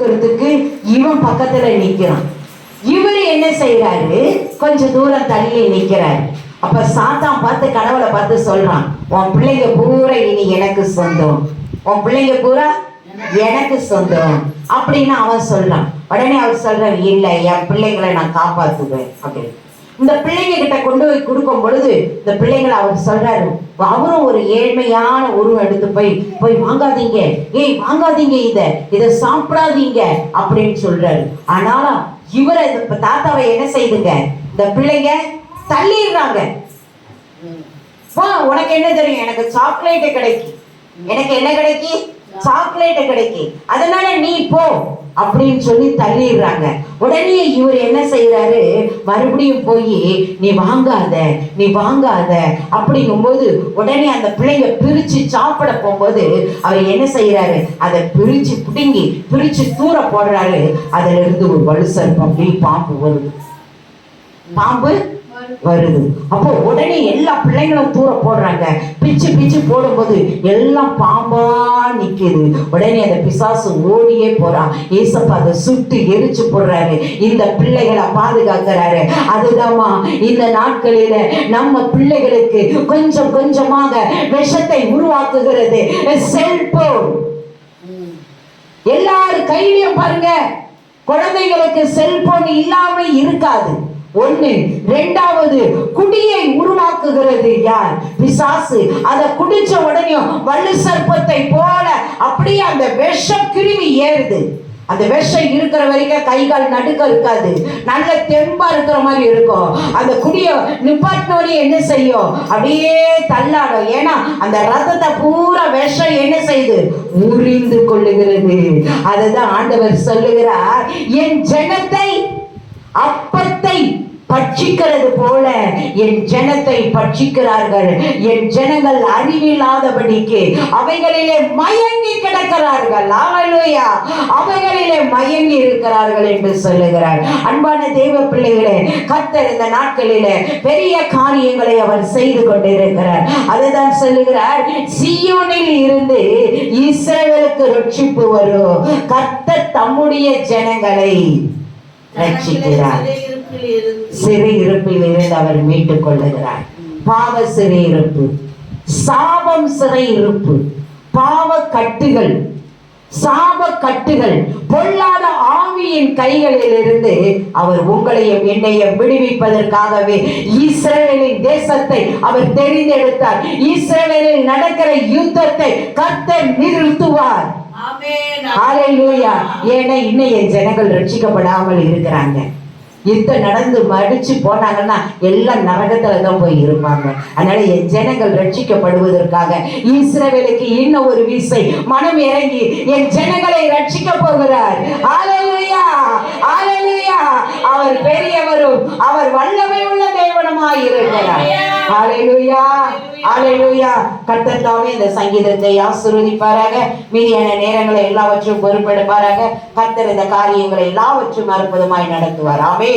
கொடுக்கறதுக்கு இவன் பக்கத்துல நிக்கிறான். இவரு என்ன செய்யறாரு, கொஞ்சம் தூரம் தள்ளி நிக்கிறாரு. அப்ப சாத்தான் பார்த்து கடவுளை பார்த்து சொல்றான், உன் பிள்ளைங்க பூரா இனி எனக்கு சொந்தம், உன் பிள்ளைங்க பூரா எனக்கு சொந்தம் அப்படின்னு அவன் சொல்றான். உடனே அவர் சொல்றாரு, இல்ல என் பிள்ளைங்களை நான் காப்பாத்துவேன் அப்படின்னு. இந்த பிள்ளைங்க கிட்ட கொண்டு போய் கொடுக்கும் பொழுது இந்த பிள்ளைங்களை அவர் சொல்றாரு, அவரும் ஒரு ஏழ்மையான உருவம் எடுத்து போய் வாங்காதீங்க, ஏய் வாங்காதீங்க, இத சாப்பிடாதீங்க அப்படின்னு சொல்றாரு. ஆனாலும் இவரை இந்த தாத்தாவை என்ன செய்துங்க, இந்த பிள்ளைங்க தள்ளிடுறாங்க. வா, உனக்கு என்ன தெரியும், எனக்கு சாக்லேட் கிடைக்கும், எனக்கு என்ன கிடைக்கும், சாக்லேட் கிடைக்கும், அதனால நீ போ அப்படின்னு சொல்லி தள்ளிடுறாங்க. உடனே இவர் என்ன செய்யறாரு, மறுபடியும் போய் நீ வாங்காத நீ வாங்காத அப்படிங்கும் போது உடனே அந்த பிள்ளைங்க பிரிச்சு சாப்பிட போகும்போது அவர் என்ன செய்யறாரு, அதை பிரிச்சு பிடுங்கி பிரிச்சு தூர போடுறாரு. அதுல இருந்து ஒரு வலுசர்ப்பம் அப்படி பாம்பு வருது, பாம்பு வருது. அப்போ உடனே எல்லா பிள்ளைங்களும் தூர போடுறாங்க. பிச்சு பிச்சு போடும்போது எல்லாம் பாம்பா நிக்குது. உடனே அந்த பிசாசு ஓடியே போறான். ஏசப்பா அதை சுட்டு எரிச்சு போடுறாரு, இந்த பிள்ளைகளை பாதுகாக்கிறாரு. அதுதான்மா இந்த நாட்களில நம்ம பிள்ளைகளுக்கு கொஞ்சம் கொஞ்சமாக விஷத்தை உருவாக்குகிறது செல்போன். எல்லாரும் கையிலையும் பாருங்க, குழந்தைகளுக்கு செல்போன் இல்லாம இருக்காது. ஒண்ணு. ரெண்டாவது, குடியை உருவாக்குகிறது யார், பிசாசு. அதை குடிச்ச உடனே வலு சர்ப்பத்தை போல அப்படியே அந்த விஷம் கிருமி ஏறுது. அந்த விஷம் இருக்கிற வரைக்கும் கை கால் நடுக்க இருக்காது, நல்ல தெம்பா இருக்கிற மாதிரி இருக்கும். அந்த குடிய நிப்பாட்டினோடனே என்ன செய்யும், அப்படியே தள்ளாடும். ஏன்னா அந்த ரத்தத்தை பூரா விஷம் என்ன செய்யுது, உறிந்து கொள்ளுகிறது. அதுதான் ஆண்டவர் சொல்லுகிறார், என் ஜனத்தை அப்பத்தை பட்சிக்கிறது போல என் ஜனத்தை பட்சிக்கிறார்கள். என் ஜனங்கள் அறிவில்லாதபடிக்கு அவைகளிலே மயங்கி கிடக்கிறார்கள். அல்லேலூயா, அவைகளிலே மயங்கி இருக்கிறார்கள் என்று சொல்லுகிறார். அன்பான தேவ பிள்ளைகளே, கர்த்தர் இந்த நாட்களிலே பெரிய காரியங்களை அவர் செய்து கொண்டிருக்கிறார். அதுதான் சொல்லுகிறார், சீயோனில் இருந்து இஸ்ரவேலுக்கு ரட்சிப்பு வரும். கர்த்தர் தம்முடைய ஜனங்களை ரட்சிக்கிறார். சிறை இருப்பில் இருந்து அவர் மீட்டுக் கொள்ளுகிறார். பாவ சிறை இருப்பு, சாபம் சிறை இருப்பு, பாவ கட்டுகள், சாப கட்டுகள், பொல்லாத ஆவியின் கைகளில் இருந்து அவர் உங்களையும் என்னையும் விடுவிப்பதற்காகவே இஸ்ரவேலின் தேசத்தை அவர் தெரிந்தெடுத்தார். இஸ்ரவேலில் நடக்கிற யுத்தத்தை கர்த்தர் நிறுத்துவார். ஹல்லேலூயா. ஏன்னா இன்னும் என் ஜனங்கள் ரட்சிக்கப்படாமல் இருக்கிறாங்க. யுத்தம் நடந்து மடிச்சு போனாங்கன்னா எல்லாம் நரகத்துலதான் போய் இருப்பாங்க. அதனால என் ஜனங்கள் ரட்சிக்கப்படுவதற்காக இஸ்ரவேலுக்கு இன்னும் ஒரு விசை மனம் இறங்கி என் ஜனங்களை ரட்சிக்க போகிறார். ஹல்லேலூயா, ஹல்லேலூயா. அவர் பெரியவரும் அவர் வல்லமை உள்ள தேவனுமாய் இருக்கிறார். ஹல்லேலூயா, ஹல்லேலூயா. கர்த்தர் தாமே இந்த சங்கீதத்தை ஆசீர்வதிப்பாராக. மீதியான நேரங்களை எல்லாவற்றும் பொறுப்பெடுப்பாராக. கர்த்தர் இந்த காரியங்களை எல்லாவற்றும் அற்புதமாய் நடத்துவார். ஆமென்.